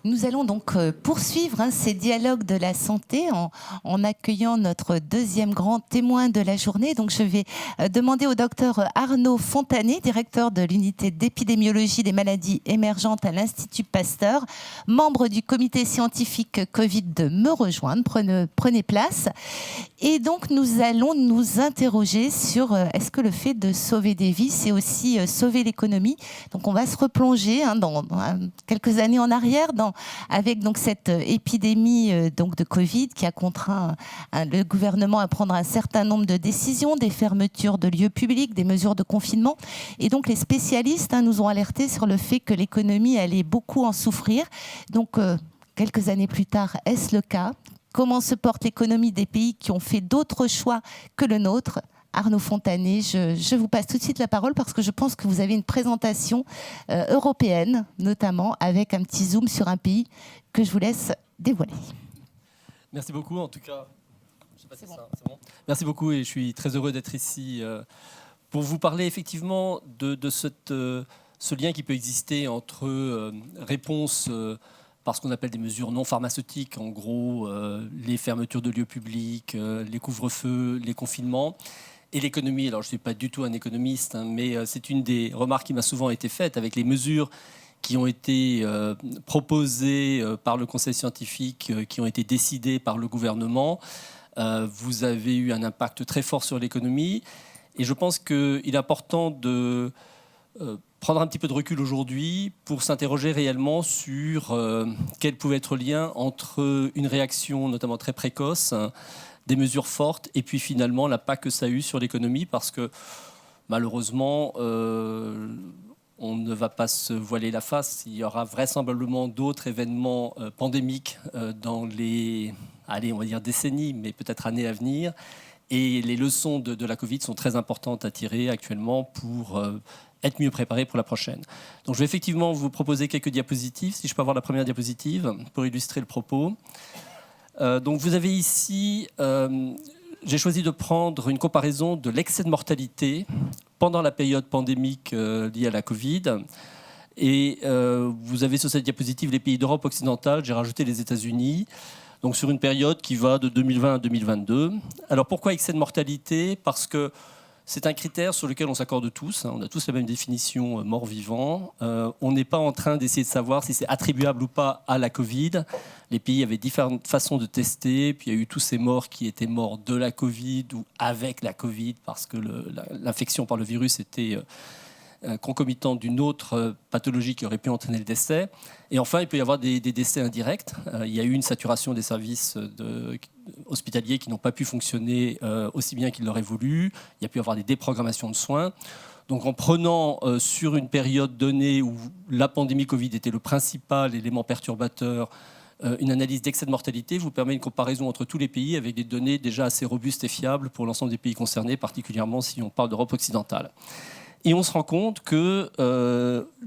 Nous allons donc poursuivre ces dialogues de la santé en accueillant notre deuxième grand témoin de la journée. Donc, je vais demander au docteur Arnaud Fontanet, directeur de l'unité d'épidémiologie des maladies émergentes à l'Institut Pasteur, membre du comité scientifique Covid, de me rejoindre. Prenez place. Et donc, nous allons nous interroger sur est-ce que le fait de sauver des vies, c'est aussi sauver l'économie. Donc, on va se replonger dans quelques années en arrière avec donc cette épidémie donc de Covid qui a contraint le gouvernement à prendre un certain nombre de décisions, des fermetures de lieux publics, des mesures de confinement. Et donc, les spécialistes nous ont alertés sur le fait que l'économie allait beaucoup en souffrir. Donc, quelques années plus tard, est-ce le cas ? Comment se porte l'économie des pays qui ont fait d'autres choix que le nôtre ? Arnaud Fontanet, je vous passe tout de suite la parole parce que je pense que vous avez une présentation européenne, notamment avec un petit zoom sur un pays que je vous laisse dévoiler. Merci beaucoup, en tout cas. C'est bon. Merci beaucoup et je suis très heureux d'être ici pour vous parler effectivement de ce lien qui peut exister entre réponse par ce qu'on appelle des mesures non pharmaceutiques, en gros les fermetures de lieux publics, les couvre-feux, les confinements, et l'économie. Alors je ne suis pas du tout un économiste, mais c'est une des remarques qui m'a souvent été faite avec les mesures qui ont été proposées par le conseil scientifique, qui ont été décidées par le gouvernement. Vous avez eu un impact très fort sur l'économie, et je pense qu'il est important de prendre un petit peu de recul aujourd'hui pour s'interroger réellement sur quel pouvait être le lien entre une réaction notamment très précoce, des mesures fortes, et puis finalement l'impact que ça a eu sur l'économie, parce que malheureusement, on ne va pas se voiler la face, il y aura vraisemblablement d'autres événements pandémiques dans les, on va dire décennies, mais peut-être années à venir. Et les leçons de la Covid sont très importantes à tirer actuellement pour être mieux préparé pour la prochaine. Donc je vais effectivement vous proposer quelques diapositives, si je peux avoir la première diapositive, pour illustrer le propos. Donc vous avez ici, j'ai choisi de prendre une comparaison de l'excès de mortalité pendant la période pandémique liée à la Covid. Et vous avez sur cette diapositive les pays d'Europe occidentale, j'ai rajouté les États-Unis, donc sur une période qui va de 2020 à 2022. Alors pourquoi excès de mortalité ? Parce que c'est un critère sur lequel on s'accorde tous. On a tous la même définition mort-vivant. On n'est pas en train d'essayer de savoir si c'est attribuable ou pas à la Covid. Les pays avaient différentes façons de tester. Puis il y a eu tous ces morts qui étaient morts de la Covid ou avec la Covid parce que l'infection par le virus était concomitante d'une autre pathologie qui aurait pu entraîner le décès. Et enfin, il peut y avoir des décès indirects. Il y a eu une saturation des services hospitaliers qui n'ont pas pu fonctionner aussi bien qu'ils l'auraient voulu. Il y a pu y avoir des déprogrammations de soins. Donc en prenant sur une période donnée où la pandémie Covid était le principal élément perturbateur, une analyse d'excès de mortalité vous permet une comparaison entre tous les pays avec des données déjà assez robustes et fiables pour l'ensemble des pays concernés, particulièrement si on parle d'Europe occidentale. Et on se rend compte que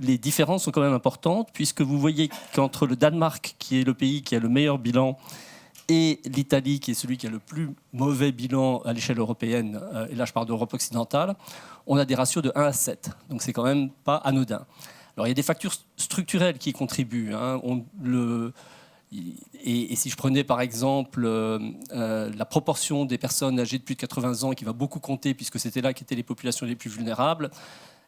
les différences sont quand même importantes, puisque vous voyez qu'entre le Danemark, qui est le pays qui a le meilleur bilan, et l'Italie, qui est celui qui a le plus mauvais bilan à l'échelle européenne, et là je parle d'Europe occidentale, on a des ratios de 1 à 7. Donc c'est quand même pas anodin. Alors il y a des facteurs structurels qui y contribuent. Et si je prenais par exemple la proportion des personnes âgées de plus de 80 ans qui va beaucoup compter puisque c'était là qu'étaient les populations les plus vulnérables,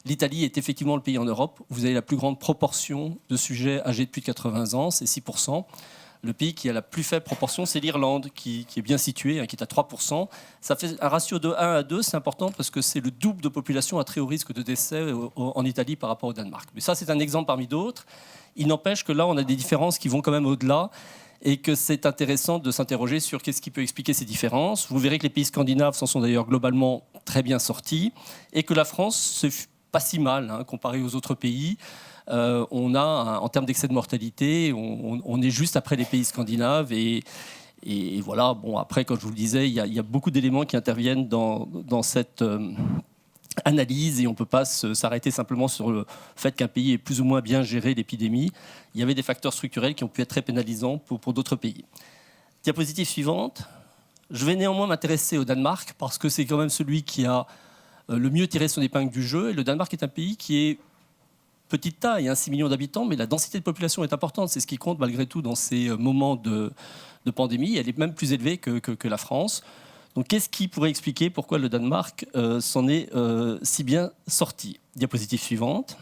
l'Italie est effectivement le pays en Europe où vous avez la plus grande proportion de sujets âgés de plus de 80 ans, c'est 6%. Le pays qui a la plus faible proportion, c'est l'Irlande, qui est bien située, qui est à 3%. Ça fait un ratio de 1 à 2, c'est important parce que c'est le double de population à très haut risque de décès en Italie par rapport au Danemark. Mais ça, c'est un exemple parmi d'autres. Il n'empêche que là, on a des différences qui vont quand même au-delà et que c'est intéressant de s'interroger sur qu'est-ce qui peut expliquer ces différences. Vous verrez que les pays scandinaves s'en sont d'ailleurs globalement très bien sortis et que la France, c'est pas si mal comparé aux autres pays. On a, en termes d'excès de mortalité, on est juste après les pays scandinaves et voilà. Bon, après, comme je vous le disais, il y a beaucoup d'éléments qui interviennent dans cette analyse et on ne peut pas s'arrêter simplement sur le fait qu'un pays ait plus ou moins bien géré l'épidémie. Il y avait des facteurs structurels qui ont pu être très pénalisants pour d'autres pays. Diapositive suivante. Je vais néanmoins m'intéresser au Danemark parce que c'est quand même celui qui a le mieux tiré son épingle du jeu. Et le Danemark est un pays qui est petite taille, 6 millions d'habitants, mais la densité de population est importante. C'est ce qui compte malgré tout dans ces moments de pandémie. Elle est même plus élevée que la France. Donc qu'est-ce qui pourrait expliquer pourquoi le Danemark s'en est si bien sorti? Diapositive suivante.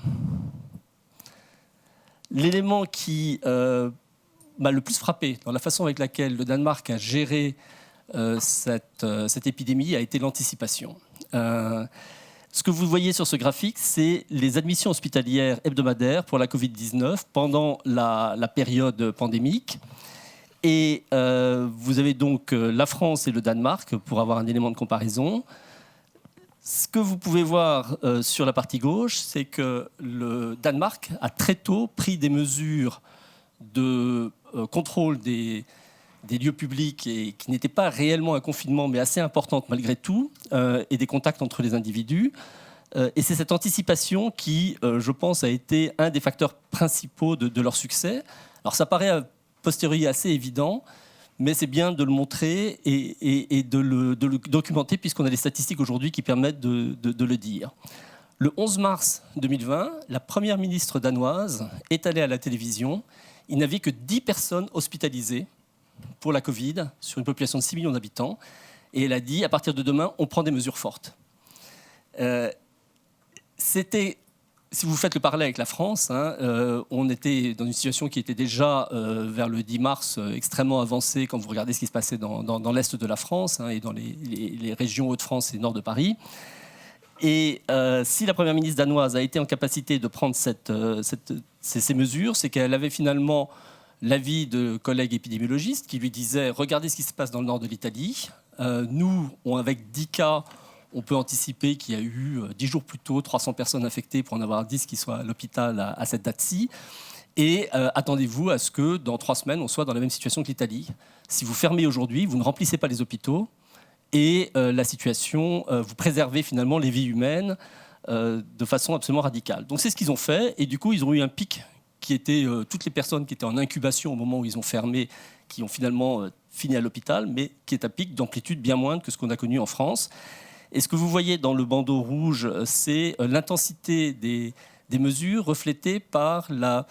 L'élément qui m'a le plus frappé dans la façon avec laquelle le Danemark a géré cette épidémie a été l'anticipation. Ce que vous voyez sur ce graphique, c'est les admissions hospitalières hebdomadaires pour la Covid-19 pendant la période pandémique. Et vous avez donc la France et le Danemark pour avoir un élément de comparaison. Ce que vous pouvez voir sur la partie gauche, c'est que le Danemark a très tôt pris des mesures de contrôle des lieux publics et qui n'étaient pas réellement un confinement, mais assez importantes malgré tout, et des contacts entre les individus. Et c'est cette anticipation qui, je pense, a été un des facteurs principaux de leur succès. Alors ça paraît a posteriori assez évident, mais c'est bien de le montrer et de le documenter, puisqu'on a des statistiques aujourd'hui qui permettent de le dire. Le 11 mars 2020, la première ministre danoise est allée à la télévision. Il n'y avait que 10 personnes hospitalisées pour la Covid sur une population de 6 millions d'habitants. Et elle a dit, à partir de demain, on prend des mesures fortes. Si vous faites le parallèle avec la France, on était dans une situation qui était déjà, vers le 10 mars, extrêmement avancée quand vous regardez ce qui se passait dans l'est de la France et dans les régions Hauts-de-France et nord de Paris. Et si la première ministre danoise a été en capacité de prendre ces mesures, c'est qu'elle avait finalement l'avis de collègues épidémiologistes qui lui disaient « Regardez ce qui se passe dans le nord de l'Italie. Nous, avec 10 cas, on peut anticiper qu'il y a eu 10 jours plus tôt 300 personnes infectées pour en avoir 10 qui soient à l'hôpital à cette date-ci. Et attendez-vous à ce que dans 3 semaines, on soit dans la même situation que l'Italie. Si vous fermez aujourd'hui, vous ne remplissez pas les hôpitaux. Et la situation, vous préservez finalement les vies humaines de façon absolument radicale. Donc c'est ce qu'ils ont fait, et du coup ils ont eu un pic qui était toutes les personnes qui étaient en incubation au moment où ils ont fermé, qui ont finalement fini à l'hôpital, mais qui est un pic d'amplitude bien moindre que ce qu'on a connu en France. Et ce que vous voyez dans le bandeau rouge, c'est l'intensité des mesures reflétées par la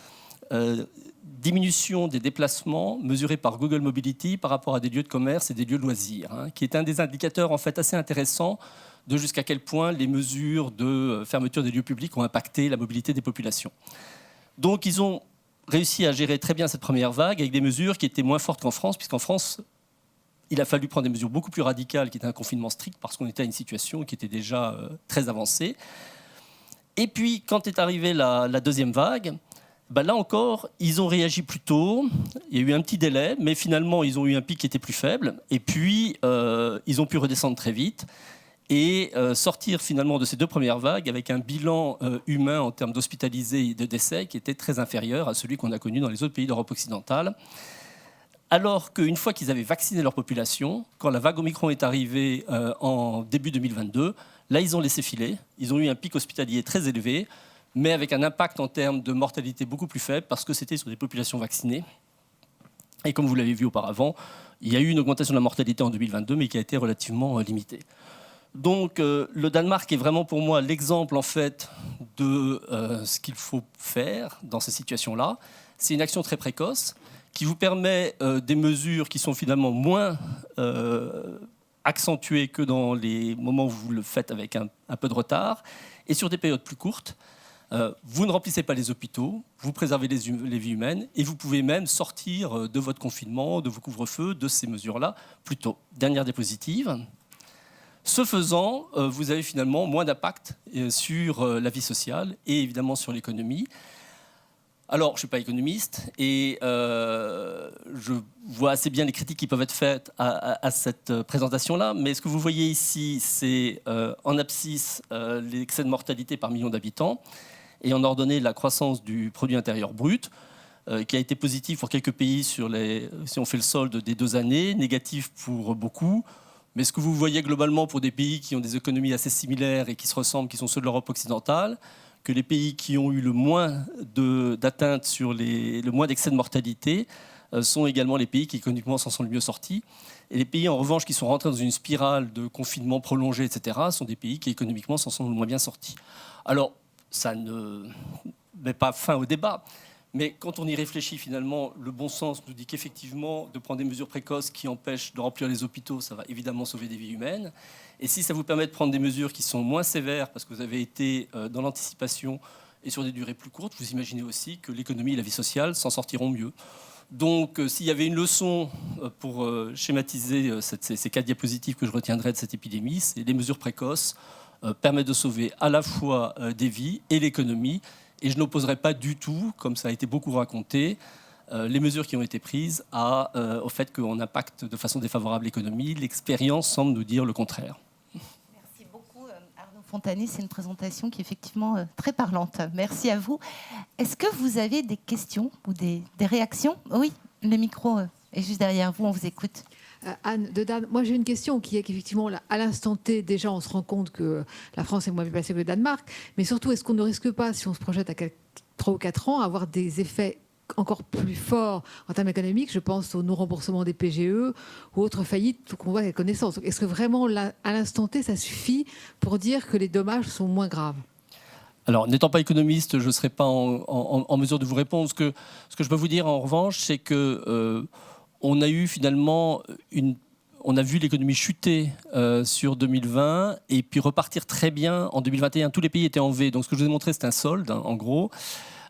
diminution des déplacements mesurés par Google Mobility par rapport à des lieux de commerce et des lieux de loisirs, qui est un des indicateurs en fait assez intéressants de jusqu'à quel point les mesures de fermeture des lieux publics ont impacté la mobilité des populations. Donc ils ont réussi à gérer très bien cette première vague avec des mesures qui étaient moins fortes qu'en France, puisqu'en France, il a fallu prendre des mesures beaucoup plus radicales, qui étaient un confinement strict, parce qu'on était à une situation qui était déjà très avancée. Et puis, quand est arrivée la deuxième vague, là encore, ils ont réagi plus tôt. Il y a eu un petit délai, mais finalement, ils ont eu un pic qui était plus faible. Et puis, ils ont pu redescendre très vite et sortir finalement de ces 2 premières vagues avec un bilan humain en termes d'hospitalisés et de décès qui était très inférieur à celui qu'on a connu dans les autres pays d'Europe occidentale. Alors qu'une fois qu'ils avaient vacciné leur population, quand la vague Omicron est arrivée en début 2022, là, ils ont laissé filer. Ils ont eu un pic hospitalier très élevé, mais avec un impact en termes de mortalité beaucoup plus faible, parce que c'était sur des populations vaccinées. Et comme vous l'avez vu auparavant, il y a eu une augmentation de la mortalité en 2022, mais qui a été relativement limitée. Donc le Danemark est vraiment pour moi l'exemple en fait de ce qu'il faut faire dans ces situations-là. C'est une action très précoce qui vous permet des mesures qui sont finalement moins accentuées que dans les moments où vous le faites avec un peu de retard, et sur des périodes plus courtes. Vous ne remplissez pas les hôpitaux, vous préservez les vies humaines, et vous pouvez même sortir de votre confinement, de vos couvre-feux, de ces mesures-là plus tôt. Dernière diapositive. Ce faisant, vous avez finalement moins d'impact sur la vie sociale et évidemment sur l'économie. Alors, je ne suis pas économiste et je vois assez bien les critiques qui peuvent être faites à cette présentation-là, mais ce que vous voyez ici, c'est en abscisse l'excès de mortalité par million d'habitants et en ordonnée la croissance du produit intérieur brut, qui a été positif pour quelques pays si on fait le solde des 2 années, négatif pour beaucoup. Mais ce que vous voyez globalement pour des pays qui ont des économies assez similaires et qui se ressemblent, qui sont ceux de l'Europe occidentale, que les pays qui ont eu le moins d'atteintes sur le moins d'excès de mortalité sont également les pays qui économiquement s'en sont le mieux sortis. Et les pays en revanche qui sont rentrés dans une spirale de confinement prolongé, etc., sont des pays qui économiquement s'en sont le moins bien sortis. Alors, ça ne met pas fin au débat. Mais quand on y réfléchit, finalement, le bon sens nous dit qu'effectivement, de prendre des mesures précoces qui empêchent de remplir les hôpitaux, ça va évidemment sauver des vies humaines. Et si ça vous permet de prendre des mesures qui sont moins sévères, parce que vous avez été dans l'anticipation et sur des durées plus courtes, vous imaginez aussi que l'économie et la vie sociale s'en sortiront mieux. Donc, s'il y avait une leçon pour schématiser ces 4 diapositives que je retiendrai de cette épidémie, c'est les mesures précoces permettent de sauver à la fois des vies et l'économie. Et je n'opposerai pas du tout, comme ça a été beaucoup raconté, les mesures qui ont été prises au fait qu'on impacte de façon défavorable l'économie. L'expérience semble nous dire le contraire. Merci beaucoup Arnaud Fontanier, c'est une présentation qui est effectivement très parlante. Merci à vous. Est-ce que vous avez des questions ou des réactions? Oui, le micro est juste derrière vous, on vous écoute. Anne de Dan, moi j'ai une question qui est qu'effectivement, à l'instant T, déjà on se rend compte que la France est moins bien placée que le Danemark, mais surtout, est-ce qu'on ne risque pas, si on se projette à 3 ou 4 ans, à avoir des effets encore plus forts en termes économiques? Je pense au non-remboursement des PGE ou autres faillites qu'on voit avec connaissance. Est-ce que vraiment, à l'instant T, ça suffit pour dire que les dommages sont moins graves? Alors, n'étant pas économiste, je ne serai pas en mesure de vous répondre. Ce que je peux vous dire, en revanche, c'est que on a eu finalement on a vu l'économie chuter sur 2020 et puis repartir très bien en 2021. Tous les pays étaient en V. Donc, ce que je vous ai montré, c'est un solde, hein, en gros,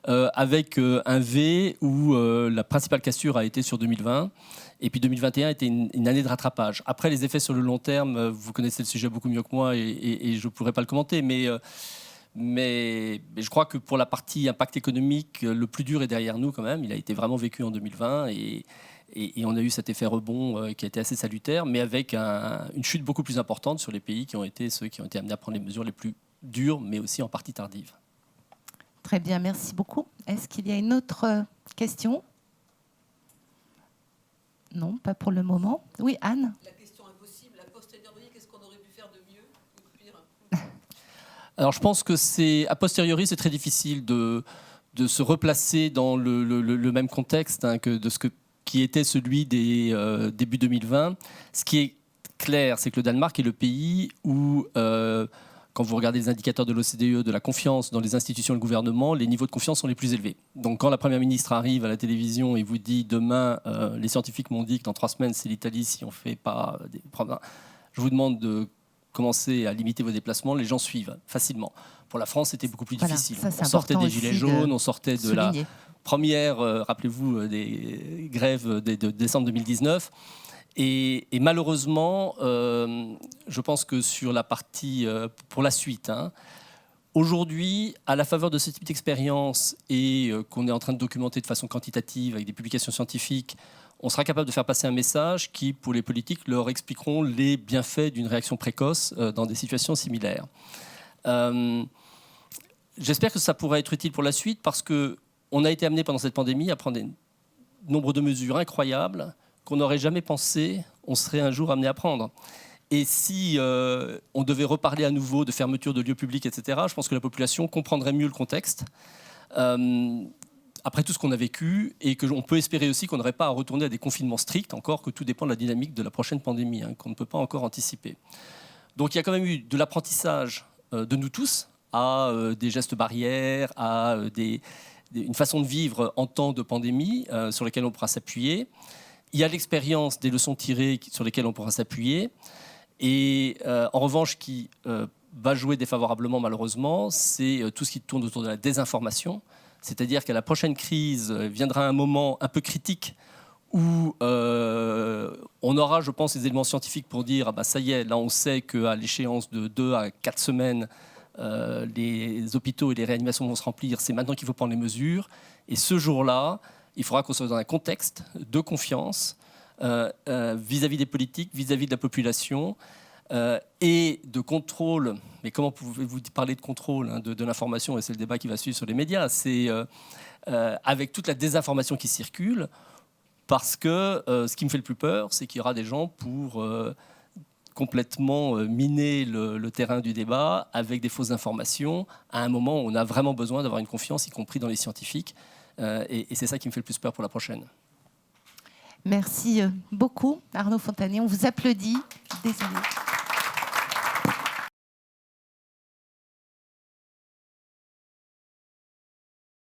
avec un V où la principale cassure a été sur 2020. Et puis 2021 était une année de rattrapage. Après, les effets sur le long terme, vous connaissez le sujet beaucoup mieux que moi et je ne pourrais pas le commenter. Mais je crois que pour la partie impact économique, le plus dur est derrière nous quand même. Il a été vraiment vécu en 2020 et on a eu cet effet rebond qui a été assez salutaire, mais avec une chute beaucoup plus importante sur les pays qui ont été ceux qui ont été amenés à prendre les mesures les plus dures, mais aussi en partie tardives. Très bien, merci beaucoup. Est-ce qu'il y a une autre question? Non, pas pour le moment. Oui, Anne? La question impossible, a posteriori, qu'est-ce qu'on aurait pu faire de mieux ou de pire? Alors je pense que a posteriori, c'est très difficile de se replacer dans le même contexte hein, qui était celui des début 2020. Ce qui est clair, c'est que le Danemark est le pays où, quand vous regardez les indicateurs de l'OCDE, de la confiance dans les institutions et le gouvernement, les niveaux de confiance sont les plus élevés. Donc quand la Première ministre arrive à la télévision et vous dit « Demain, les scientifiques m'ont dit que dans 3 semaines, c'est l'Italie si on ne fait pas des problèmes. Je vous demande de commencer à limiter vos déplacements », les gens suivent facilement. Pour la France, c'était beaucoup plus difficile. Ça, on sortait des gilets jaunes, on sortait de la première, rappelez-vous, des grèves de décembre 2019. Et malheureusement, je pense que sur la partie, pour la suite, hein, aujourd'hui, à la faveur de ce type d'expérience et qu'on est en train de documenter de façon quantitative avec des publications scientifiques, on sera capable de faire passer un message qui, pour les politiques, leur expliqueront les bienfaits d'une réaction précoce dans des situations similaires. J'espère que ça pourra être utile pour la suite parce qu'on a été amené pendant cette pandémie à prendre un nombre de mesures incroyables qu'on n'aurait jamais pensé on serait un jour amené à prendre. Et si on devait reparler à nouveau de fermeture de lieux publics, etc., je pense que la population comprendrait mieux le contexte après tout ce qu'on a vécu et qu'on peut espérer aussi qu'on n'aurait pas à retourner à des confinements stricts, encore que tout dépend de la dynamique de la prochaine pandémie, hein, qu'on ne peut pas encore anticiper. Donc il y a quand même eu de l'apprentissage de nous tous à des gestes barrières, à une façon de vivre en temps de pandémie sur lesquelles on pourra s'appuyer. Il y a l'expérience des leçons tirées sur lesquelles on pourra s'appuyer. Et en revanche, qui va jouer défavorablement malheureusement, c'est tout ce qui tourne autour de la désinformation. C'est-à-dire qu'à la prochaine crise viendra un moment un peu critique où on aura, je pense, les éléments scientifiques pour dire ça y est, là on sait qu'à l'échéance de 2 à 4 semaines, les hôpitaux et les réanimations vont se remplir, c'est maintenant qu'il faut prendre les mesures. Et ce jour-là, il faudra qu'on soit dans un contexte de confiance vis-à-vis des politiques, vis-à-vis de la population et de contrôle. Mais comment pouvez-vous parler de contrôle hein, de l'information? Et c'est le débat qui va suivre sur les médias. C'est avec toute la désinformation qui circule, parce que ce qui me fait le plus peur, c'est qu'il y aura des gens pour complètement miner le terrain du débat avec des fausses informations à un moment où on a vraiment besoin d'avoir une confiance, y compris dans les scientifiques. Et c'est ça qui me fait le plus peur pour la prochaine. Merci beaucoup, Arnaud Fontanier. On vous applaudit. Désolée.